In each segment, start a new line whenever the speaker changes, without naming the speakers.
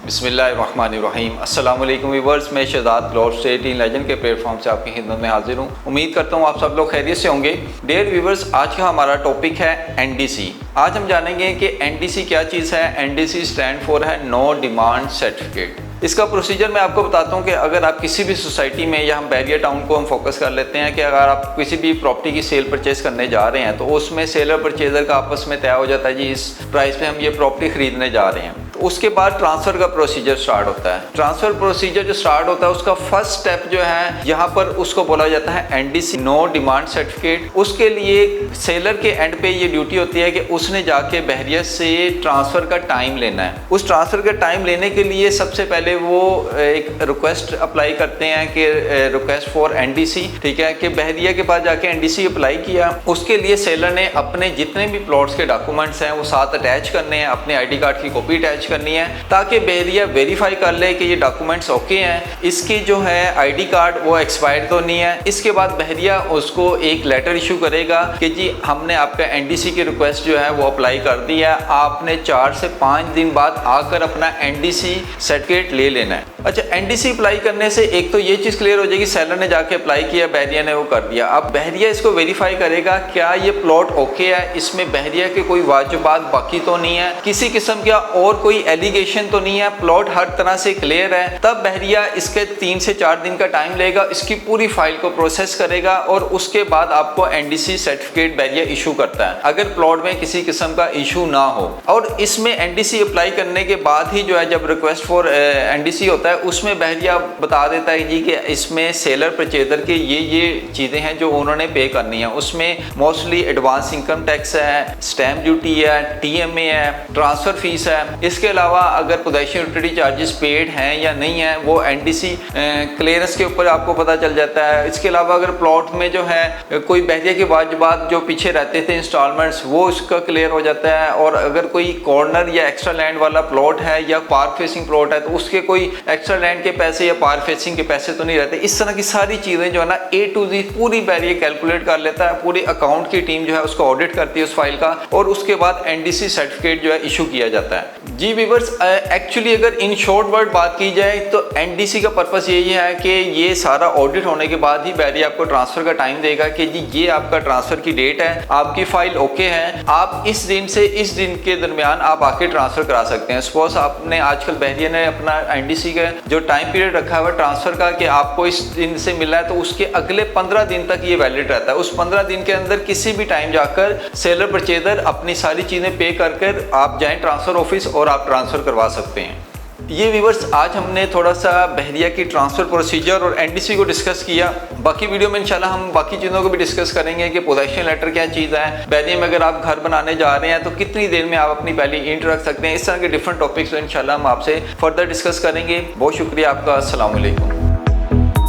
बिस्मिल्लाहिर्रहमानिर्रहीम। अस्सलाम वालेकुम व्यूअर्स, मैं Shahzad globe state in legend के प्लेटफॉर्म से आपकी खिदमत में हाजिर हूँ। उम्मीद करता हूँ आप सब लोग खैरियत से होंगे। डियर व्यूअर्स, आज का हमारा टॉपिक है एनडीसी। आज हम जानेंगे कि एनडीसी क्या चीज़ है। एनडीसी स्टैंड फॉर है नो डिमांड सर्टिफिकेट। इसका प्रोसीजर मैं आपको बताता हूँ कि अगर आप किसी भी सोसाइटी में, या हम बैरिया टाउन को हम फोकस कर लेते हैं कि अगर आप किसी भी प्रॉपर्टी की सेल परचेज करने जा रहे हैं तो उसमें सेलर परचेजर का आपस में तय हो जाता है जी इस प्राइस पे हम ये प्रॉपर्टी खरीदने जा रहे हैं। तो उसके बाद ट्रांसफ़र का प्रोसीजर स्टार्ट होता है। ट्रांसफ़र प्रोसीजर जो स्टार्ट होता है उसका फर्स्ट स्टेप जो है यहाँ पर उसको बोला जाता है एनडीसी, नो डिमांड सर्टिफिकेट। उसके लिए सेलर के एंड पे ये ड्यूटी होती है कि उसने जाके बहरिया से ट्रांसफ़र का टाइम लेना है। उस ट्रांसफ़र का टाइम लेने के लिए सबसे पहले वो एक रिक्वेस्ट अप्लाई करते हैं कि रिक्वेस्ट फॉर एनडीसी, ठीक है, कि बहरिया के पास जाके एनडीसी अप्लाई किया। उसके लिए सेलर ने अपने जितने भी प्लॉट्स के डॉक्यूमेंट्स हैं वो साथ अटैच करने हैं, अपने आईडी कार्ड की कॉपी अटैच करनी है ताकि बहरिया वेरीफाई कर ले कि ये डॉक्यूमेंट्स ओके हैं, इसकी जो है आईडी कार्ड वो एक्सपायर्ड तो नहीं है। इसके बाद बहरिया उसको एक लेटर इशू करेगा कि जी हमने आपका एनडीसी की रिक्वेस्ट जो है वो अप्लाई कर दी है, आपने 4 से 5 दिन बाद आकर अपना एनडीसी सर्टिफिकेट ले लेना है। अच्छा, एनडीसी अप्लाई करने से एक तो ये चीज़ क्लियर हो जाएगी, सेलर ने जाके अप्लाई किया, बहरिया ने वो कर दिया। अब बहरिया इसको वेरीफाई करेगा क्या ये प्लॉट ओके है, इसमें बहरिया के कोई वाजिबात बाकी तो नहीं है, किसी किस्म का और कोई एलिगेशन तो नहीं है, प्लॉट हर तरह से क्लियर है। तब बहरिया इसके 3 से 4 दिन का टाइम लेगा, इसकी पूरी फाइल को प्रोसेस करेगा और उसके बाद आपको एनडीसी सर्टिफिकेट बहरिया इशू करता है अगर प्लॉट में किसी किस्म का इशू ना हो। और इसमें एनडीसी अप्लाई करने के बाद ही जो है जब रिक्वेस्ट फॉर एनडीसी होता है उसमें बहरिया बता देता है जी कि इसमें सेलर परचेजर के ये चीज़ें हैं जो उन्होंने पे करनी है। उसमें मोस्टली एडवांस इनकम टैक्स है, स्टैम्प ड्यूटी है, टीएमए है, ट्रांसफ़र फीस है। इसके अलावा अगर पोजेशन यूटिलिटी चार्जेस पेड हैं या नहीं है वो एनडीसी क्लियरेंस के ऊपर आपको पता चल जाता है। इसके अलावा अगर प्लॉट में जो है कोई बहरिया के वाजिबात जो पीछे रहते थे इंस्टॉलमेंट्स वो उसका क्लियर हो जाता है। और अगर कोई कॉर्नर या एक्स्ट्रा लैंड वाला प्लॉट है या पार्क फेसिंग प्लॉट है तो उसके कोई एक्स्ट्रा लैंड के पैसे या पार्क फेसिंग के पैसे तो नहीं रहते। इस तरह की सारी चीज़ें जो है ना A to Z पूरी बहरिया कैलकुलेट कर लेता है। पूरी अकाउंट की टीम जो है उसको ऑडिट करती है उस फाइल का और उसके बाद एनडीसी सर्टिफिकेट जो है इशू किया जाता है। जी व्यूअर्स, एक्चुअली अगर इन शॉर्ट वर्ड बात की जाए तो एनडीसी का पर्पस यही है कि ये सारा ऑडिट होने के बाद ही बहरिया आपको ट्रांसफ़र का टाइम देगा कि जी ये आपका ट्रांसफ़र की डेट है, आपकी फ़ाइल ओके है, आप इस दिन से इस दिन के दरमियान आप आके ट्रांसफ़र करा सकते हैं। सपोज आपने आजकल बहरिया ने अपना एनडीसी का जो टाइम पीरियड रखा हुआ है ट्रांसफ़र का कि आपको इस दिन से मिला है तो उसके अगले 15 दिन तक ये वैलिड रहता है। उस 15 दिन के अंदर किसी भी टाइम जाकर सेलर परचेजर अपनी सारी चीज़ें पे कर आप जाएँ ट्रांसफ़र ऑफिस और आप ट्रांसफ़र करवा सकते हैं। ये व्यूअर्स, आज हमने थोड़ा सा बहरिया की ट्रांसफ़र प्रोसीजर और एनडीसी को डिस्कस किया। बाकी वीडियो में इंशाल्लाह हम बाकी चीज़ों को भी डिस्कस करेंगे कि पोजेशन लेटर क्या चीज़ है, बहरिया में अगर आप घर बनाने जा रहे हैं तो कितनी देर में आप अपनी पहली ईंट रख सकते हैं। इस तरह के डिफरेंट टॉपिक्स तो इंशाल्लाह हम आपसे फर्दर डिस्कस करेंगे। बहुत शुक्रिया आपका। अस्सलाम वालेकुम।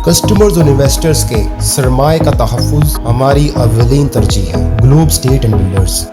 कस्टमर्स और इन्वेस्टर्स के सरमाए का तहफ़्फ़ुज़ हमारी अव्वलीन तरजीह है। Globe state and builders.